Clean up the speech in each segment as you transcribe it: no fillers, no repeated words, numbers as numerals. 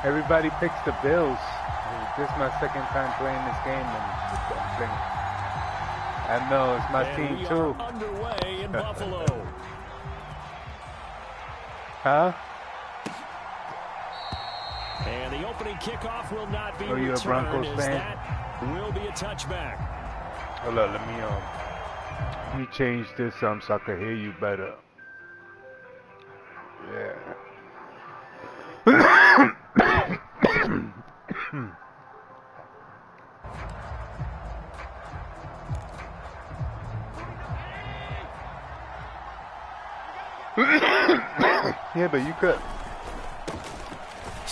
Everybody picks the Bills. This is my second time playing this game, and I know it's my team too. Underway in Buffalo. Huh? And the opening kickoff will not be Are you a Broncos fan? That will be a touchback. Hold on, let me change this so I can hear you better. Yeah. Yeah, but you could.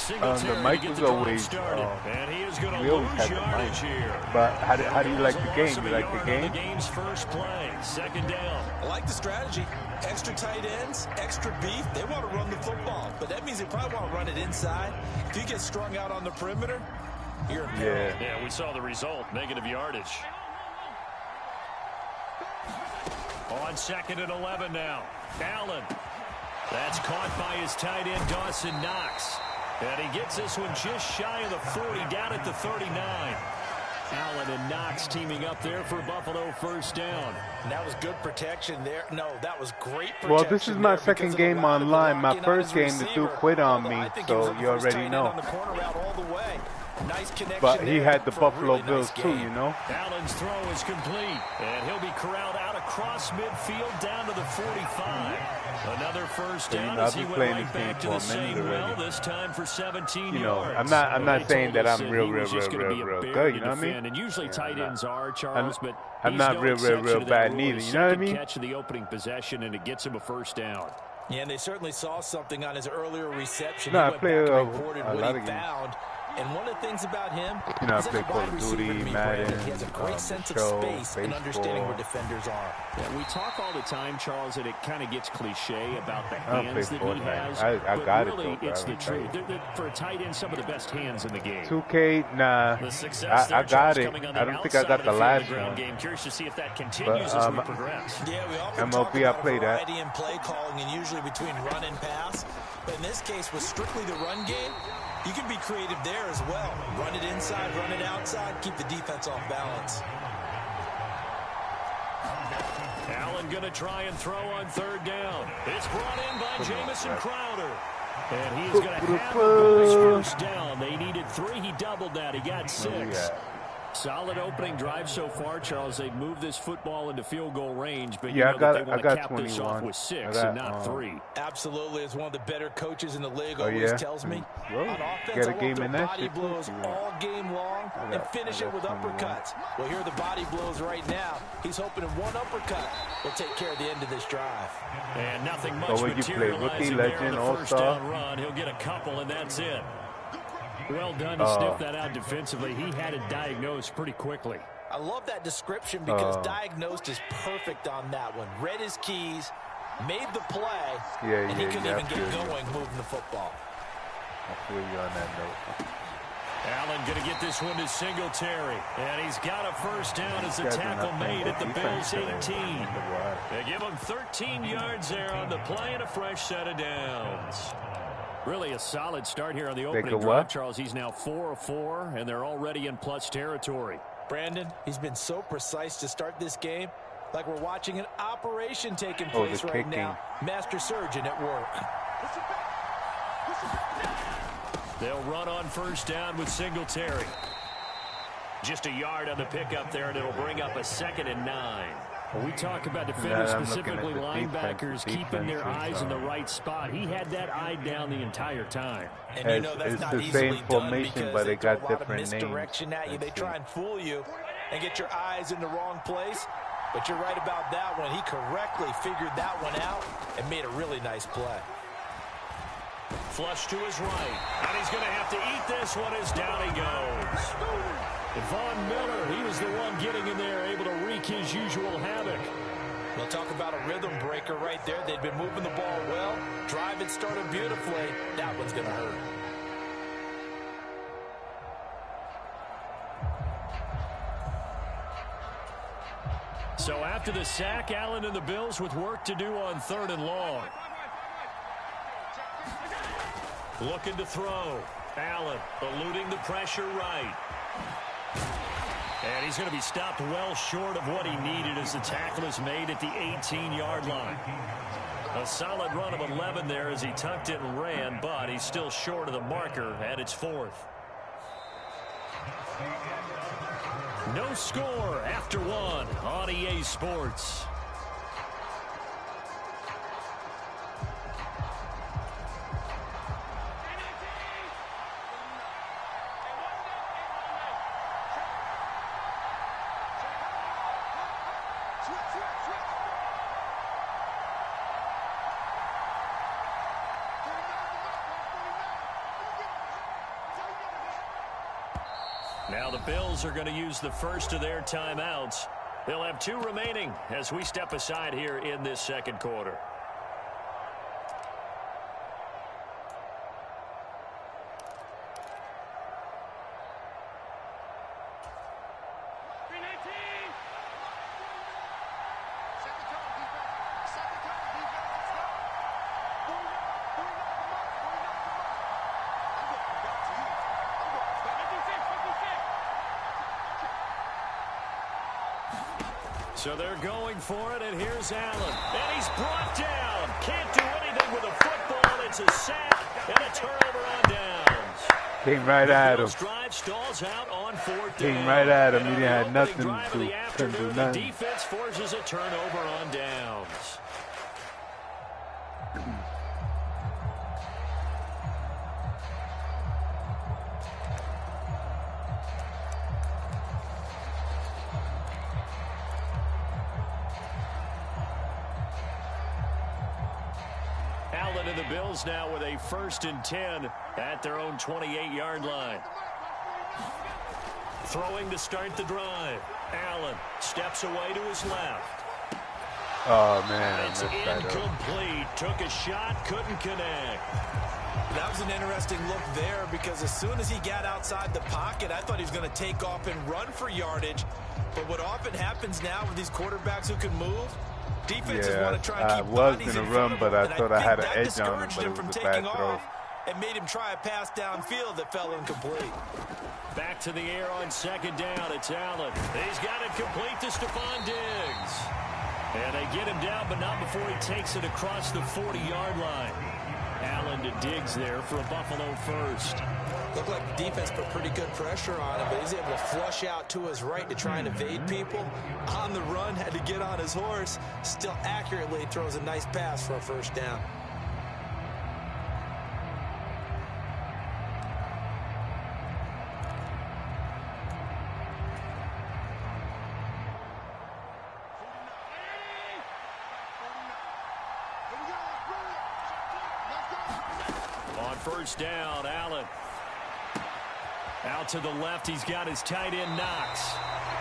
The mic was always. We always had the mic. But how do you like the game? You like the game? The game's first play, second down. I like the strategy. Extra tight ends, extra beef. They want to run the football, but that means they probably want to run it inside. If you get strung out on the perimeter, you're in peril. Yeah, we saw the result. Negative yardage. On 2nd and 11 now. Allen. That's caught by his tight end, Dawson Knox. And he gets this one just shy of the 40, down at the 39. Allen and Knox teaming up there for Buffalo first down. And that was good protection there. No, that was great protection. Well, this is my second game online. My first game, the dude quit on me, so you already know. Nice connection. But he had the Buffalo Bills too, you know. Allen's throw is complete, and he'll be corralled out across midfield down to the 45. Another first down as he went right back to the same well, this time for 17 yards. I'm not saying that I'm real good, you know what I mean? And usually tight ends are, Charles, but I'm not real bad neither, you know what I mean? Catch the opening possession, and it gets him a first down. Yeah, and they certainly saw something on his earlier reception. No, I play a lot of games. And one of the things about him, you know, I play Call of Duty, Madden, he has a great sense of space and understanding where defenders are. Yeah, we talk all the time, Charles, that it kind of gets cliche about the hands that he has. I got really, it, though, it's the truth. For a tight end, some of the best hands in the game. 2K, nah, I got it. I don't think I got the last one. Game. Curious to see if that continues as we progress. Yeah, we often talk about variety in play calling and usually between run and pass. But in this case, with strictly the run game, you can be creative there as well. Run it inside, run it outside, keep the defense off balance. Allen going to try and throw on third down. It's brought in by Jamison Crowder. And he's going to have his first down. They needed 3. He doubled that. He got 6. Solid opening drive so far, Charles. They've moved this football into field goal range, but you know that they want to cap this off with 6 and not 3. Absolutely, as one of the better coaches in the league always tells me. On offense, I want the body blows all game long and finish it with uppercuts. Well, here are the body blows right now. He's hoping in one uppercut will take care of the end of this drive. And nothing much materializing there on the first down run. He'll get a couple, and that's it. Well done to sniff that out defensively. He had it diagnosed pretty quickly. I love that description because diagnosed is perfect on that one. Read his keys, made the play, and he couldn't even get going moving the football. I feel you on that note. Allen going to get this one to Singletary. And he's got a first down as the tackle made at the Bills 18. They give him 13 yards there on the play and a fresh set of downs. Really a solid start here on the opening drive, Charles. He's now 4 of 4, and they're already in plus territory. Brandon, he's been so precise to start this game, like we're watching an operation taking place right now. Master surgeon at work. They'll run on first down with Singletary. Just a yard on the pickup there, and it'll bring up a 2nd and 9. We talk about defenders, specifically linebackers, keeping their eyes in the right spot. He had that eye down the entire time. And you know that's not easily done because they got different misdirection at you. They try and fool you and get your eyes in the wrong place. But you're right about that one. He correctly figured that one out and made a really nice play. Flush to his right. And he's going to have to eat this one as down he goes. Von Miller, he was the one getting in there, able to wreak his usual havoc. We'll talk about a rhythm breaker right there. They've been moving the ball well. Drive it started beautifully. That one's going to hurt. So after the sack, Allen and the Bills with work to do on 3rd and long. Looking to throw. Allen eluding the pressure right. And he's going to be stopped well short of what he needed as the tackle is made at the 18-yard line. A solid run of 11 there as he tucked it and ran, but he's still short of the marker at its 4th. No score after 1 on EA Sports. Now the Bills are going to use the first of their timeouts. They'll have 2 remaining as we step aside here in this second quarter. So they're going for it, and here's Allen. And he's brought down. Can't do anything with a football. It's a sack and a turnover on downs. Came right at him. Drive stalls out on 4th Came down. right at him. He had nothing to do. Couldn't do The nothing. defense forces a turnover on downs. Allen and the Bills now with a 1st and 10 at their own 28-yard line. Throwing to start the drive. Allen steps away to his left. Oh, man. It's incomplete. Took a shot, couldn't connect. That was an interesting look there because as soon as he got outside the pocket, I thought he was going to take off and run for yardage. But what often happens now with these quarterbacks who can move, defenses want to try and keep bodies in front of but him, I thought I had an edge on him, discouraged but him it from was a taking bad throw. off and made him try a pass downfield that fell incomplete. Back to the air on 2nd down. It's Allen. He's got it complete to Stephon Diggs. And they get him down, but not before he takes it across the 40-yard line. Allen to Diggs there for a Buffalo first. Looked like the defense put pretty good pressure on him, but he's able to flush out to his right to try and evade people. On the run, had to get on his horse. Still accurately throws a nice pass for a 1st down. On 1st down, Allen. Out to the left, he's got his tight end Knox.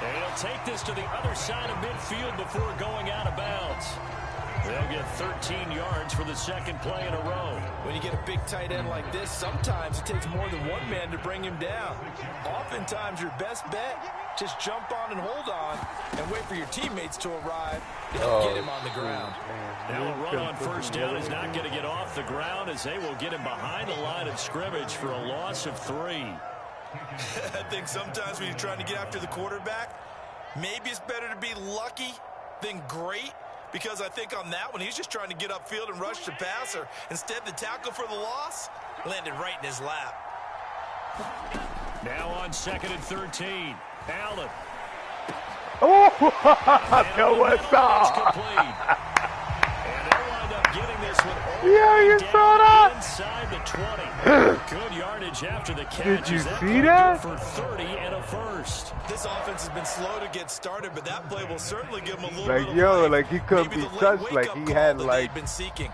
And he'll take this to the other side of midfield before going out of bounds. They'll get 13 yards for the 2nd play in a row. When you get a big tight end like this, sometimes it takes more than one man to bring him down. Oftentimes, your best bet, just jump on and hold on and wait for your teammates to arrive and get him on the ground. Now a run on 1st down is not going to get off the ground as they will get him behind the line of scrimmage for a loss of 3. I think sometimes when you're trying to get after the quarterback, maybe it's better to be lucky than great. Because I think on that one, he's just trying to get upfield and rush the passer. Instead, the tackle for the loss landed right in his lap. Now on 2nd and 13, Allen. Oh, yo, what's up? And they'll wind up getting this one You saw that? inside the 20. Good yardage after the catch. Did you That see that? For 30 and a 1st. This offense has been slow to get started, but that play will certainly give him a little Like, bit of yo, life. like he couldn't Maybe be the late touched. Like wake-up he call had that like they've been seeking.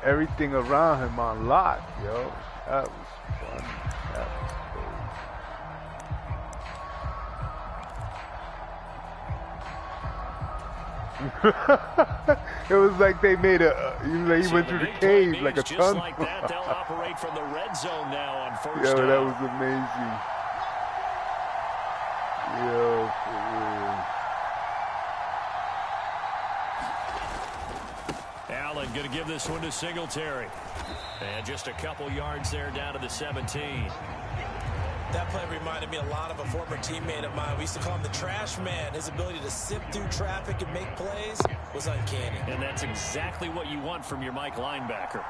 everything around him on lock, yo. That was fun. That was it was like they made he went through the cave like a tunnel. Like that, they'll operate from the red zone now on 1st Yo, down. that was amazing. Yo, for real. Allen going to give this one to Singletary. And just a couple yards there down to the 17. That play reminded me a lot of a former teammate of mine. We used to call him the trash man. His ability to sift through traffic and make plays was uncanny. And that's exactly what you want from your Mike linebacker.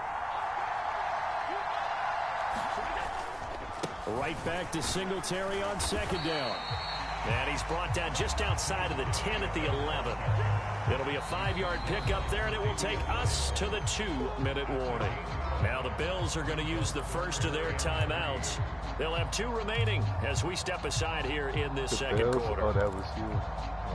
Right back to Singletary on second down. And he's brought down just outside of the 10 at the 11. It'll be a 5-yard pickup there, and it will take us to the 2-minute warning. Now the Bills are going to use the first of their timeouts. They'll have 2 remaining as we step aside here in this second quarter. Oh, that was you. Oh,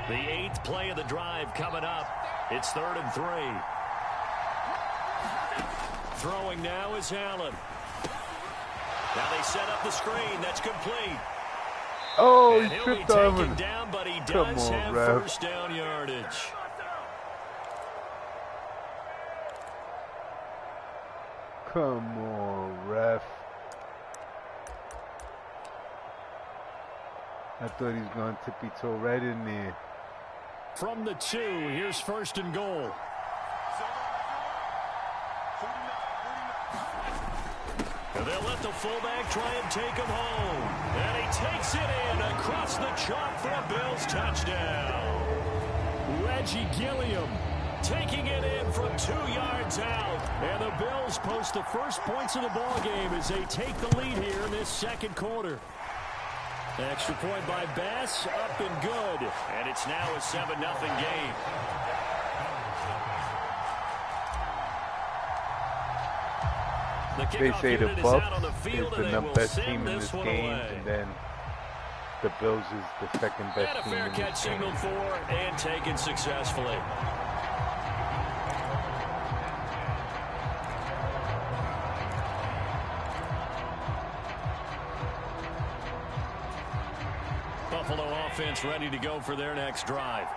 The 8th play of the drive coming up. It's 3rd and 3. Throwing now is Allen. Now they set up the screen. That's complete. Oh, and he he'll tripped be over. taken down, but he does have ref. first down yardage. Come on, ref. I thought he was going to tippy-toe right in there. From the 2, here's 1st and goal. And they'll let the fullback try and take him home. And he takes it in across the chalk for a Bills touchdown. Reggie Gilliam taking it in from 2 yards out. And the Bills post the first points of the ball game as they take the lead here in this second quarter. Extra point by Bass, up and good. And it's now a 7-0 game. They say the Bucs is the best team in this game, and then the Bills is the second best team in this game. And a fair catch signaled for and taken successfully. Buffalo offense ready to go for their next drive.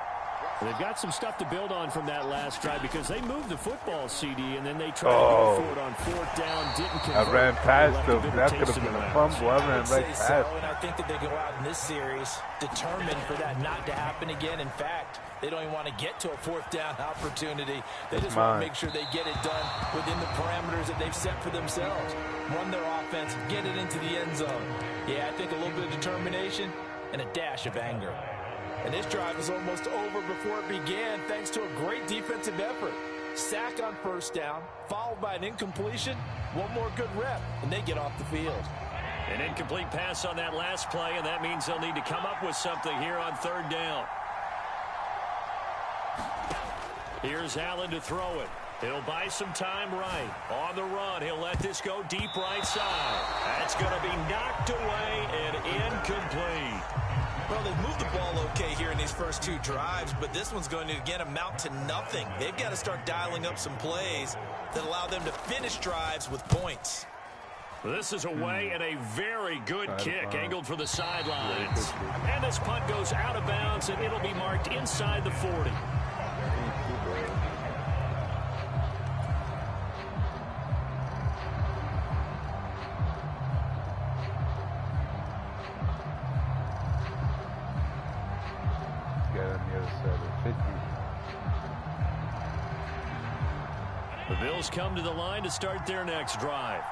They've got some stuff to build on from that last drive because they moved the football, CD, and then they tried to go for it on 4th down, didn't convert. I ran past them. That could have been a fumble. I ran right past. And I think that they go out in this series determined for that not to happen again. In fact, they don't even want to get to a 4th down opportunity. They just want to make sure they get it done within the parameters that they've set for themselves. Run their offense, get it into the end zone. Yeah, I think a little bit of determination and a dash of anger. And this drive is almost over before it began thanks to a great defensive effort. Sack on 1st down, followed by an incompletion. One more good rep, and they get off the field. An incomplete pass on that last play, and that means they'll need to come up with something here on 3rd down. Here's Allen to throw it. He'll buy some time right. On the run, he'll let this go deep right side. That's going to be knocked away and incomplete. Well, they've moved the ball okay here in these first 2 drives, but this one's going to, again, amount to nothing. They've got to start dialing up some plays that allow them to finish drives with points. This is away and a very good kick angled for the sidelines. And this punt goes out of bounds, and it'll be marked inside the 40. The Bills come to the line to start their next drive.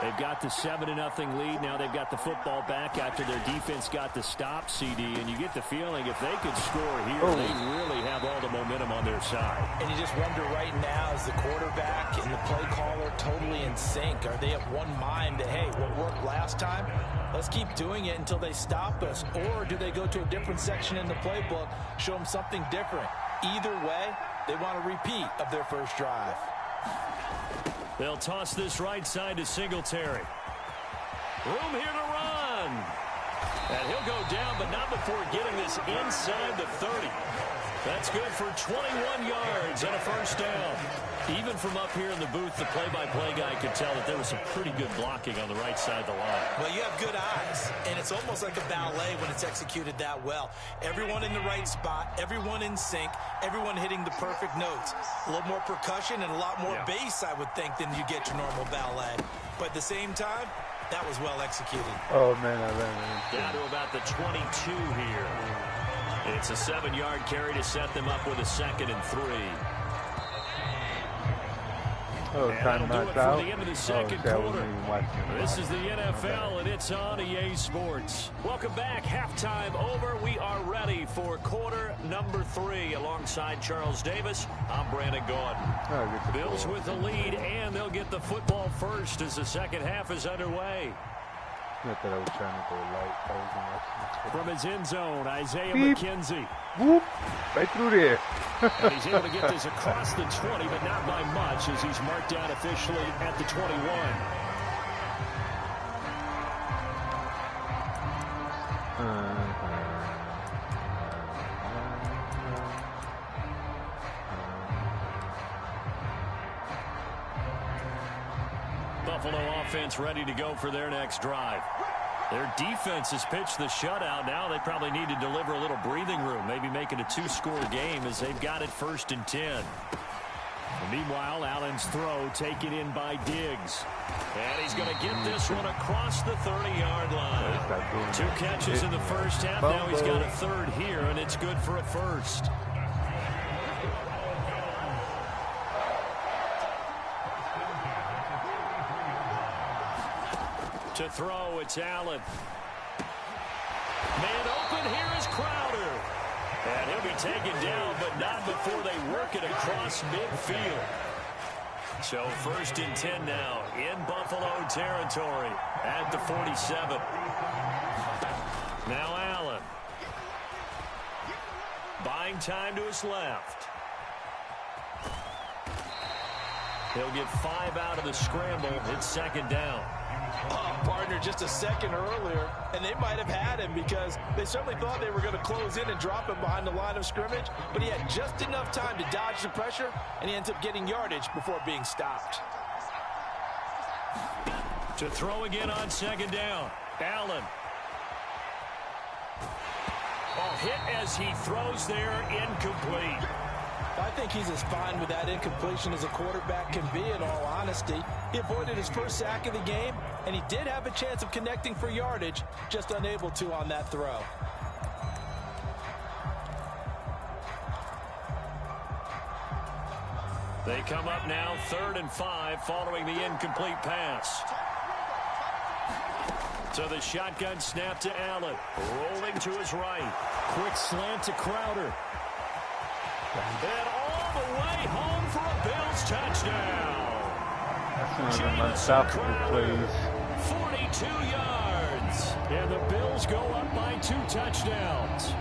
They've got the 7-0 lead. Now they've got the football back after their defense got the stop, CD. And you get the feeling if they could score here, they really have all the momentum on their side. And you just wonder right now, is the quarterback and the play caller totally in sync? Are they of one mind that, hey, what worked last time, let's keep doing it until they stop us? Or do they go to a different section in the playbook, show them something different? Either way, they want a repeat of their first drive. They'll toss this right side to Singletary. Room here to run. And he'll go down, but not before getting this inside the 30. That's good for 21 yards and a first down. Even from up here in the booth, the play-by-play guy could tell that there was some pretty good blocking on the right side of the line. Well, you have good eyes, and it's almost like a ballet when it's executed that well. Everyone in the right spot, everyone in sync, everyone hitting the perfect notes. A little more percussion and a lot more bass, I would think, than you get your normal ballet. But at the same time, that was well executed. Oh, man, I ran it. Down to about the 22 here. It's a 7-yard carry to set them up with a 2nd and 3. Oh, and time that'll do it out. for the end of the second quarter. This is the NFL, and it's on EA Sports. Welcome back. Halftime over. We are ready for quarter number 3. Alongside Charles Davis, I'm Brandon Gordon. Bills with the lead, and they'll get the football first as the second half is underway. Not that I was trying to go light. From his end zone, Isaiah McKenzie. Whoop! Right through there. And he's able to get this across the 20, but not by much, as he's marked down officially at the 21. Buffalo offense ready to go for their next drive. Their defense has pitched the shutout. Now they probably need to deliver a little breathing room, maybe make it a 2-score game as they've got it 1st and 10. And meanwhile, Allen's throw taken in by Diggs. And he's going to get this one across the 30-yard line. 2 catches in the first half. Now he's got a 3rd here, and it's good for a 1st. To throw, it's Allen. Man open, here is Crowder. And he'll be taken down, but not before they work it across midfield. So 1st and 10 now in Buffalo territory at the 47. Now Allen. Buying time to his left. He'll get 5 out of the scramble. It's 2nd down. Oh, partner, just a second earlier, and they might have had him because they certainly thought they were going to close in and drop him behind the line of scrimmage, but he had just enough time to dodge the pressure, and he ends up getting yardage before being stopped. To throw again on 2nd down, Allen. Oh, hit as he throws there, incomplete. I think he's as fine with that incompletion as a quarterback can be, in all honesty. He avoided his first sack of the game, and he did have a chance of connecting for yardage, just unable to on that throw. They come up now 3rd and 5 following the incomplete pass. So the shotgun snap to Allen. Rolling to his right. Quick slant to Crowder. And all the way home for a Bills touchdown. That's one of the unstoppable plays. 42 yards. And the Bills go up by 2 touchdowns.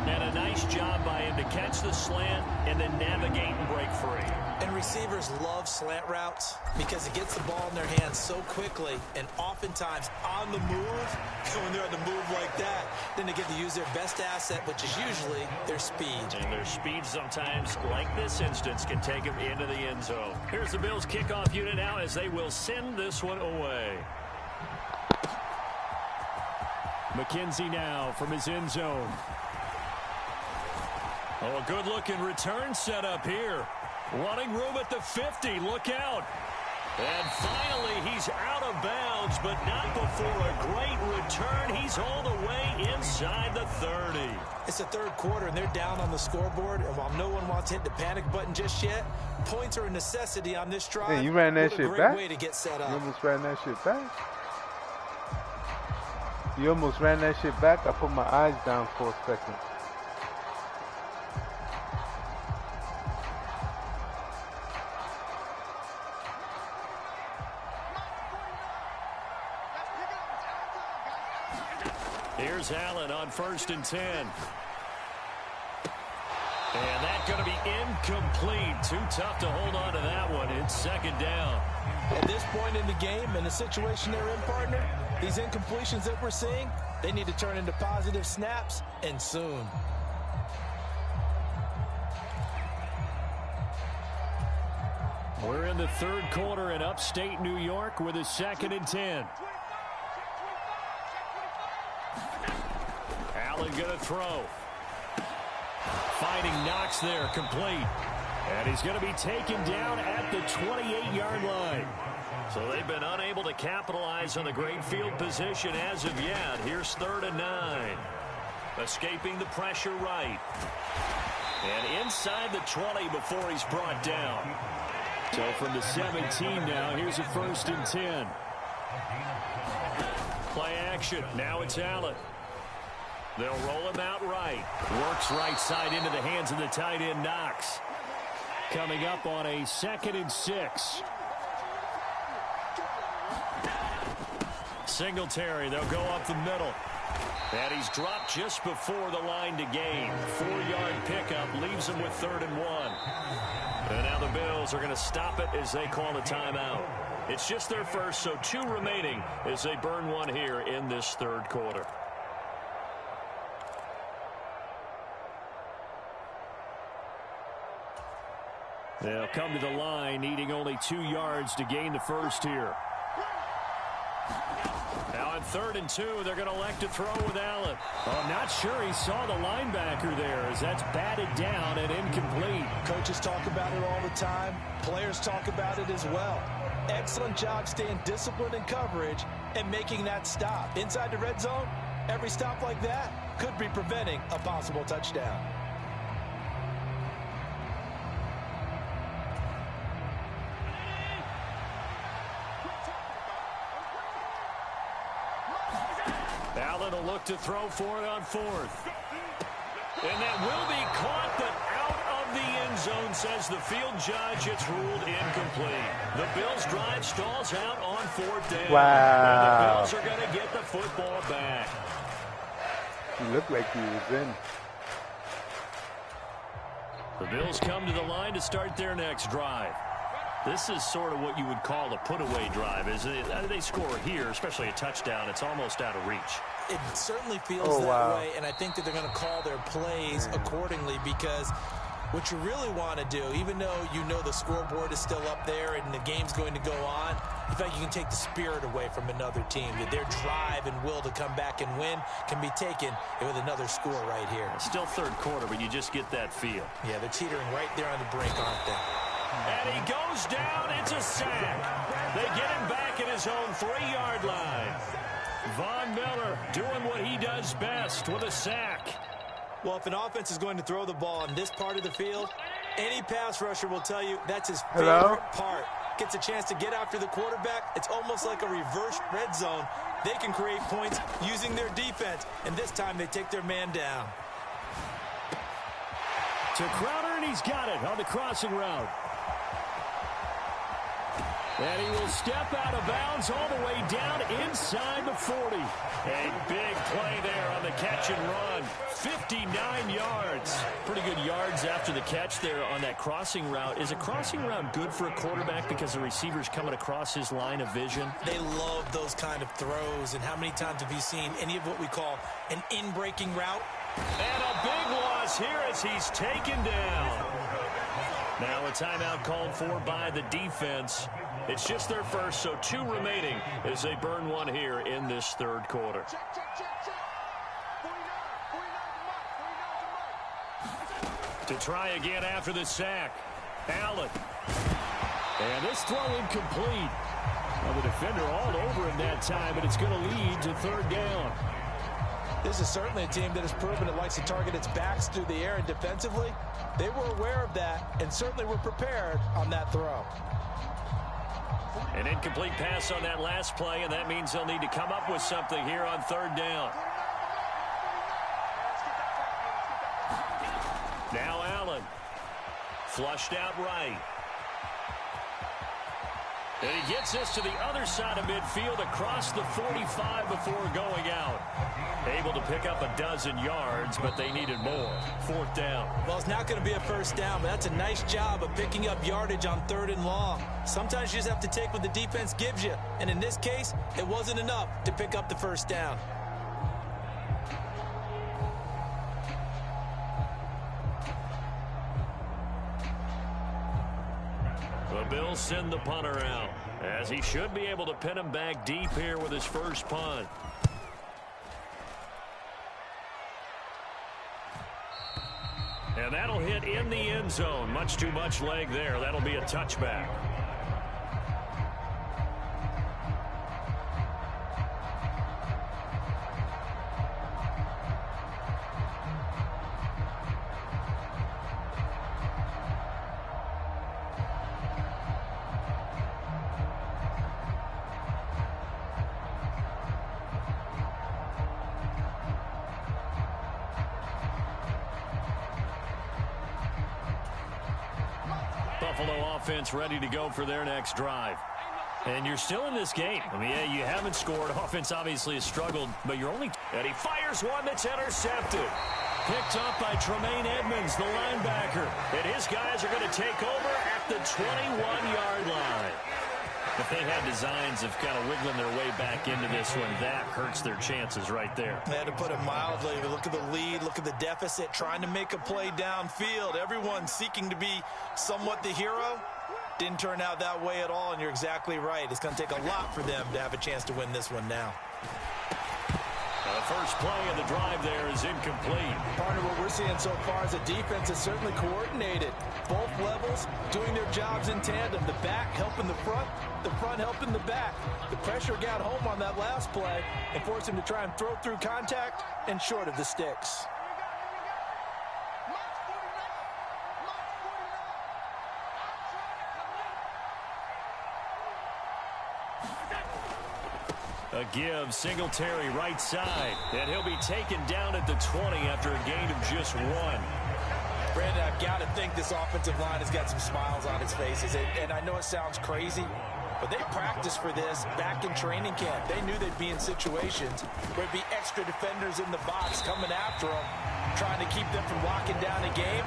And a nice job by him to catch the slant and then navigate and break free. And receivers love slant routes because it gets the ball in their hands so quickly and oftentimes on the move. When they're on the move like that, then they get to use their best asset, which is usually their speed. And their speed sometimes, like this instance, can take them into the end zone. Here's the Bills kickoff unit now as they will send this one away. McKenzie now from his end zone. Oh, a good-looking return set up here. Running room at the 50. Look out. And finally, he's out of bounds, but not before a great return. He's all the way inside the 30. It's the 3rd quarter, and they're down on the scoreboard. And while no one wants to hit the panic button just yet, points are a necessity on this drive. Hey, you ran that shit back? Way to get set up. You almost ran that shit back. You almost ran that shit back. I put my eyes down for a second. Here's Allen on 1st and 10. And that's going to be incomplete. Too tough to hold on to that one. It's 2nd down. At this point in the game and the situation they're in, partner, these incompletions that we're seeing, they need to turn into positive snaps, and soon. We're in the third quarter in upstate New York with a 2nd and 10. Allen going to throw. Finding Knox there, complete. And he's going to be taken down at the 28-yard line. So they've been unable to capitalize on the great field position as of yet. Here's 3rd and 9. Escaping the pressure right. And inside the 20 before he's brought down. So from the 17 now, here's a 1st and 10. Play action. Now it's Allen. They'll roll him out right. Works right side into the hands of the tight end, Knox. Coming up on a 2nd and 6. Singletary, they'll go up the middle. And he's dropped just before the line to gain. 4-yard pickup leaves him with 3rd and 1. And now the Bills are going to stop it as they call a timeout. It's just their first, so 2 remaining as they burn one here in this 3rd quarter. They'll come to the line, needing only 2 yards to gain the first here. Now on 3rd and 2, they're going to elect to throw with Allen. I'm not sure he saw the linebacker there as that's batted down and incomplete. Coaches talk about it all the time. Players talk about it as well. Excellent job staying disciplined in coverage and making that stop. Inside the red zone, every stop like that could be preventing a possible touchdown. Allen will look to throw for it on 4th. And that will be caught, but out of the end zone, says the field judge. It's ruled incomplete. The Bills' drive stalls out on 4th down. Wow. And the Bills are going to get the football back. He looked like he was in. The Bills come to the line to start their next drive. This is sort of what you would call a put-away drive. They score here, especially a touchdown, it's almost out of reach. It certainly feels that way, and I think that they're going to call their plays accordingly, because what you really want to do, even though you know the scoreboard is still up there and the game's going to go on, in fact, you can take the spirit away from another team. That their drive and will to come back and win can be taken with another score right here. Still 3rd quarter, but you just get that feel. Yeah, they're teetering right there on the brink, aren't they? And he goes down. It's a sack. They get him back at his own 3-yard line. Von Miller doing what he does best with a sack. Well, if an offense is going to throw the ball in this part of the field, any pass rusher will tell you that's his favorite part. Gets a chance to get after the quarterback. It's almost like a reverse red zone. They can create points using their defense, and this time they take their man down. To Crowder, and he's got it on the crossing route. And he will step out of bounds all the way down inside the 40. A big play there on the catch and run. 59 yards. Pretty good yards after the catch there on that crossing route. Is a crossing route good for a quarterback because the receiver's coming across his line of vision? They love those kind of throws. And how many times have you seen any of what we call an in-breaking route? And a big loss here as he's taken down. Now a timeout called for by the defense. It's just their first, so 2 remaining as they burn one here in this 3rd quarter. To try again after the sack. Allen. And this throw incomplete. Well, the defender all over him that time, but it's going to lead to 3rd down. This is certainly a team that has proven it likes to target its backs through the air, and defensively, they were aware of that and certainly were prepared on that throw. An incomplete pass on that last play, and that means they'll need to come up with something here on 3rd down. Now Allen. Flushed out right. And he gets this to the other side of midfield across the 45 before going out. Able to pick up a dozen yards, but they needed more. 4th down. Well, it's not going to be a first down, but that's a nice job of picking up yardage on 3rd and long. Sometimes you just have to take what the defense gives you. And in this case, it wasn't enough to pick up the first down. The Bills send the punter out, as he should be able to pin him back deep here with his first punt. And that'll hit in the end zone. Much too much leg there. That'll be a touchback. Buffalo offense ready to go for their next drive. And you're still in this game. I mean, yeah, you haven't scored. Offense obviously has struggled, but you're only... And he fires one that's intercepted. Picked up by Tremaine Edmonds, the linebacker. And his guys are going to take over at the 21-yard line. If they had designs of kind of wiggling their way back into this one, that hurts their chances right there. They had to put it mildly. Look at the lead, look at the deficit, trying to make a play downfield. Everyone seeking to be somewhat the hero. Didn't turn out that way at all, and you're exactly right. It's going to take a lot for them to have a chance to win this one now. The first play of the drive there is incomplete. Partner, what we're seeing so far is the defense is certainly coordinated. Both levels doing their jobs in tandem. The back helping the front helping the back. The pressure got home on that last play and forced him to try and throw through contact and short of the sticks. A give, Singletary right side, and he'll be taken down at the 20 after a gain of just 1. Brandon, I've got to think this offensive line has got some smiles on its faces, and I know it sounds crazy, but they practiced for this back in training camp. They knew they'd be in situations where there'd be extra defenders in the box coming after them, trying to keep them from locking down a game.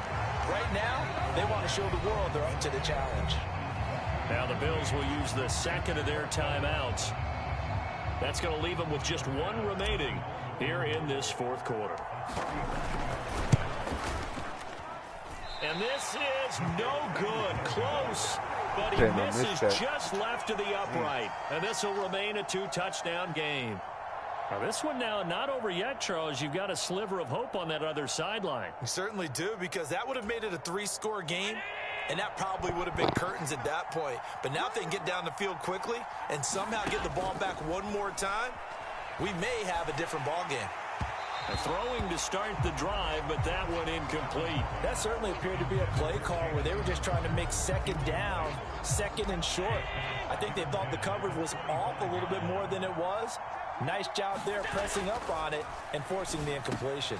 Right now, they want to show the world they're up to the challenge. Now the Bills will use the second of their timeouts. That's going to leave them with just 1 remaining here in this fourth quarter. And this is no good. Close, but he misses just left of the upright. And this will remain a 2-touchdown game. Now this one now not over yet, Charles. You've got a sliver of hope on that other sideline. You certainly do, because that would have made it a 3-score game. And that probably would have been curtains at that point. But now if they can get down the field quickly and somehow get the ball back one more time, we may have a different ball game. Throwing to start the drive, but that one incomplete. That certainly appeared to be a play call where they were just trying to make second down, second and short. I think they thought the coverage was off a little bit more than it was. Nice job there pressing up on it and forcing the incompletion.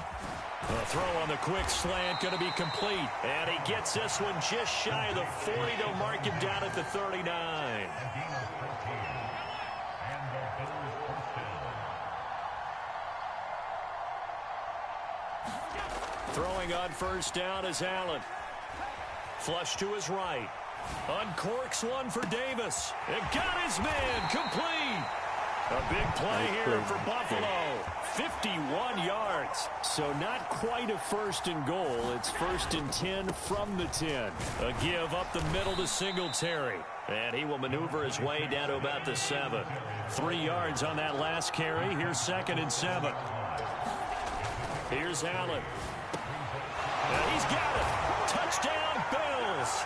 The throw on the quick slant going to be complete. And he gets this one just shy of the 40. They'll mark him down at the 39. Throwing on first down is Allen. Flush to his right. Uncorks one for Davis. And got his man complete. A big play here for Buffalo. 51 yards. So not quite a first and goal. It's first and 10 from the 10. A give up the middle to Singletary. And he will maneuver his way down to about the 7. 3 yards on that last carry. Here's 2nd and 7. Here's Allen. And he's got it. Touchdown, Bills.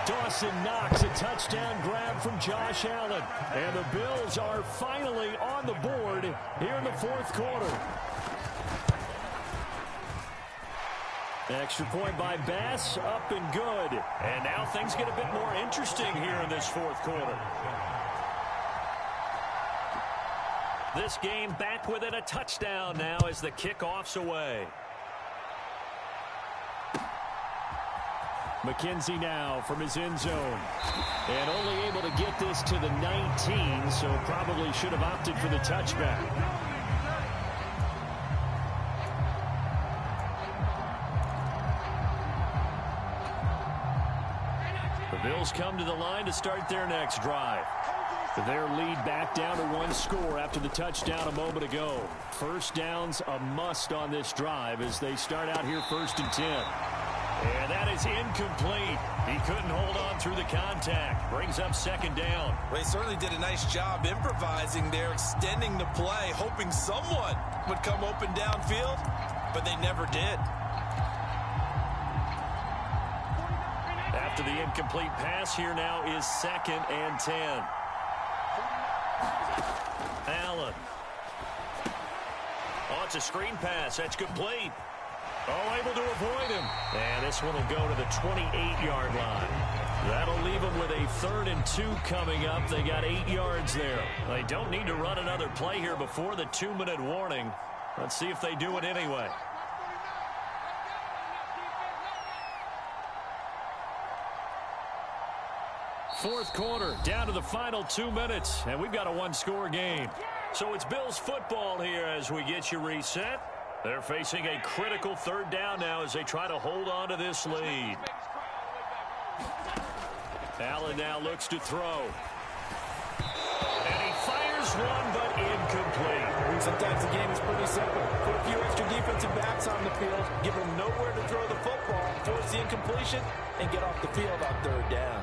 Dawson Knox, a touchdown grab from Josh Allen. And the Bills are finally on the board here in the fourth quarter. Extra point by Bass, up and good. And now things get a bit more interesting here in this fourth quarter. This game back within a touchdown now as the kickoff's away. McKenzie now from his end zone. And only able to get this to the 19, so probably should have opted for the touchback. The Bills come to the line to start their next drive. Their lead back down to 1 score after the touchdown a moment ago. First down's a must on this drive as they start out here 1st and 10. And that is incomplete. He couldn't hold on through the contact. Brings up second down. Well, he certainly did a nice job improvising there, extending the play, hoping someone would come open downfield, but they never did. After the incomplete pass, here now is 2nd and 10. Allen. Oh, it's a screen pass. That's complete. Oh, able to avoid him. And this one will go to the 28-yard line. That'll leave them with a 3rd and 2 coming up. They got 8 yards there. They don't need to run another play here before the 2-minute warning. Let's see if they do it anyway. Fourth quarter, down to the final 2 minutes, and we've got a one-score game. So it's Bills football here as we get you reset. They're facing a critical 3rd down now as they try to hold on to this lead. Allen now looks to throw. And he fires one, but incomplete. Sometimes the game is pretty simple. Put a few extra defensive backs on the field, give them nowhere to throw the football, force the incompletion, and get off the field on 3rd down.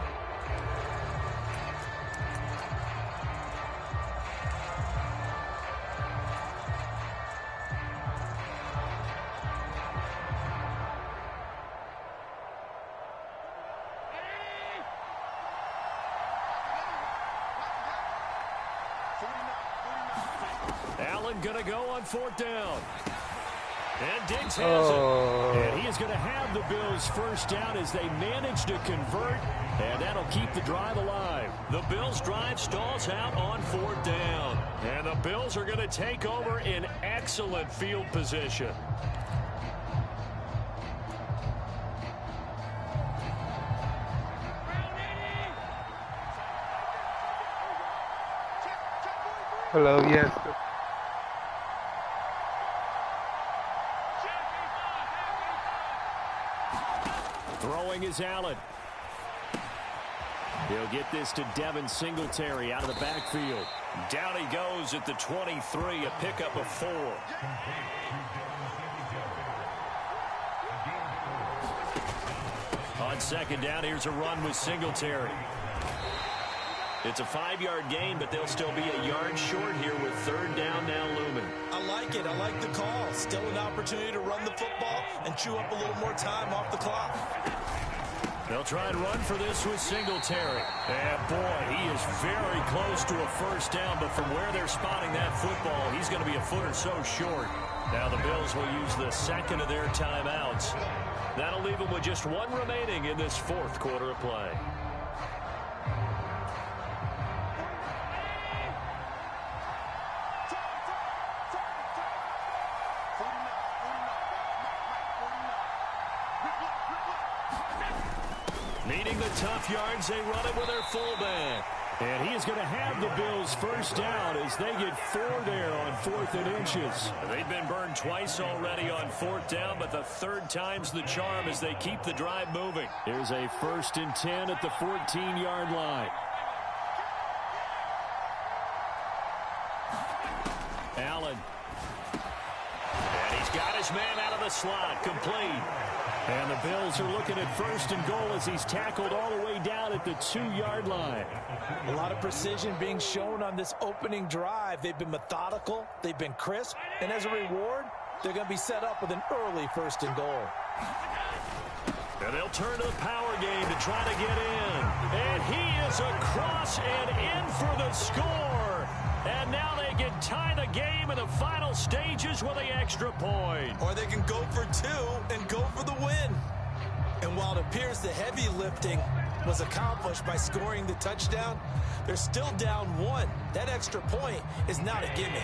Allen going to go on 4th down. And Diggs has it. And he is going to have the Bills' 1st down as they manage to convert. And that'll keep the drive alive. The Bills' drive stalls out on 4th down. And the Bills are going to take over in excellent field position. Hello, yes. Throwing is Allen. He'll get this to Devin Singletary out of the backfield. Down he goes at the 23, a pickup of 4. On 2nd down, here's a run with Singletary. It's a 5-yard gain, but they'll still be a yard short here with 3rd down now looming. I like it. I like the call. Still an opportunity to run the football and chew up a little more time off the clock. They'll try and run for this with Singletary. And boy, he is very close to a 1st down, but from where they're spotting that football, he's going to be a foot or so short. Now the Bills will use the 2nd of their timeouts. That'll leave them with just 1 remaining in this 4th quarter of play. Needing the tough yards, they run it with their fullback. And he is going to have the Bills' 1st down as they get 4 there on 4th and inches. They've been burned twice already on 4th down, but the 3rd time's the charm as they keep the drive moving. Here's a 1st and 10 at the 14-yard line. Allen. And he's got his man out of the slot, complete. And the Bills are looking at 1st and goal as he's tackled all the way down at the 2-yard line. A lot of precision being shown on this opening drive. They've been methodical, they've been crisp, and as a reward, they're going to be set up with an early 1st and goal. And they'll turn to the power game to try to get in. And he is across and in for the score. And now they can tie the game in the final stages with the extra point. Or they can go for 2 and go for the win. And while it appears the heavy lifting was accomplished by scoring the touchdown, they're still down 1. That extra point is not a gimme.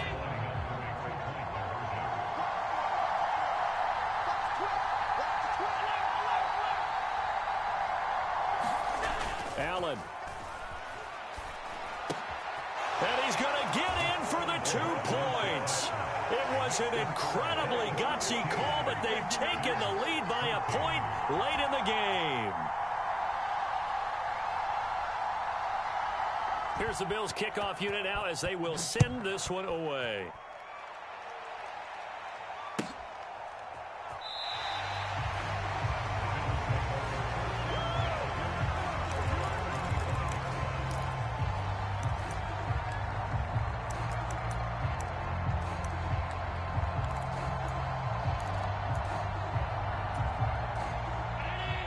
Allen. And he's going to get in for the 2 points. It was an incredibly gutsy call, but they've taken the lead by a point late in the game. Here's the Bills kickoff unit now as they will send this one away.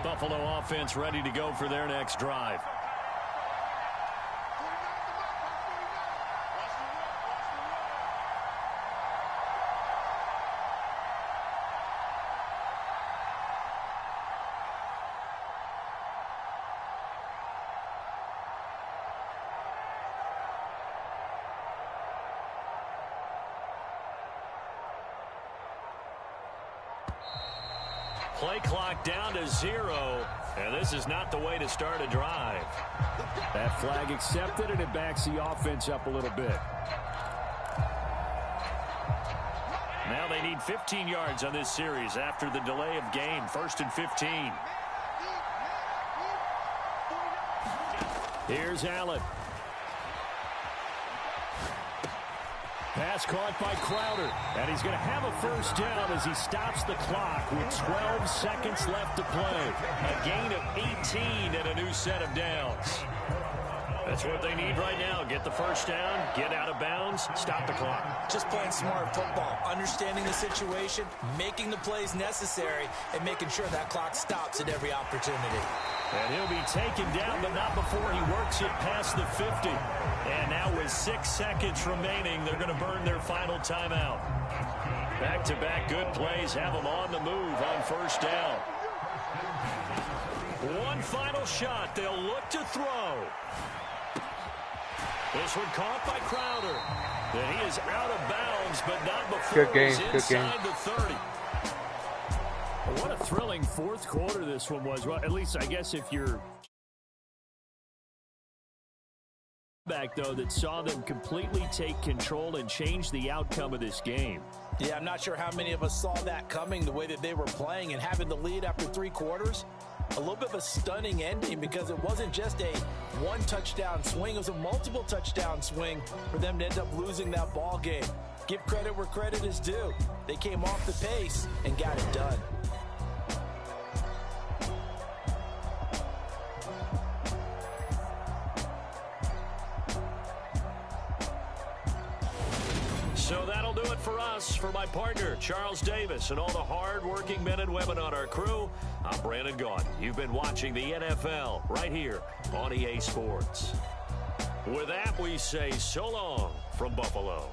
Buffalo offense ready to go for their next drive. Play clock down to 0, and this is not the way to start a drive. That flag accepted, and it backs the offense up a little bit. Now they need 15 yards on this series after the delay of game. 1st and 15. Here's Allen. Pass caught by Crowder, and he's going to have a first down as he stops the clock with 12 seconds left to play. A gain of 18 and a new set of downs. That's what they need right now. Get the first down, get out of bounds, stop the clock. Just playing smart football, understanding the situation, making the plays necessary, and making sure that clock stops at every opportunity. And he'll be taken down, but not before he works it past the 50. And now with 6 seconds remaining, they're going to burn their final timeout. Back-to-back good plays have them on the move on first down. One final shot. They'll look to throw. This one caught by Crowder. And he is out of bounds, but not before he's inside the 30. What a thrilling fourth quarter this one was. Well, at least I guess if you're back, though, that saw them completely take control and change the outcome of this game. Yeah, I'm not sure how many of us saw that coming, the way that they were playing and having the lead after 3 quarters. A little bit of a stunning ending because it wasn't just a one-touchdown swing. It was a multiple touchdown swing for them to end up losing that ball game. Give credit where credit is due. They came off the pace and got it done. So that'll do it for us. For my partner, Charles Davis, and all the hard-working men and women on our crew, I'm Brandon Gaudin. You've been watching the NFL right here on EA Sports. With that, we say so long from Buffalo.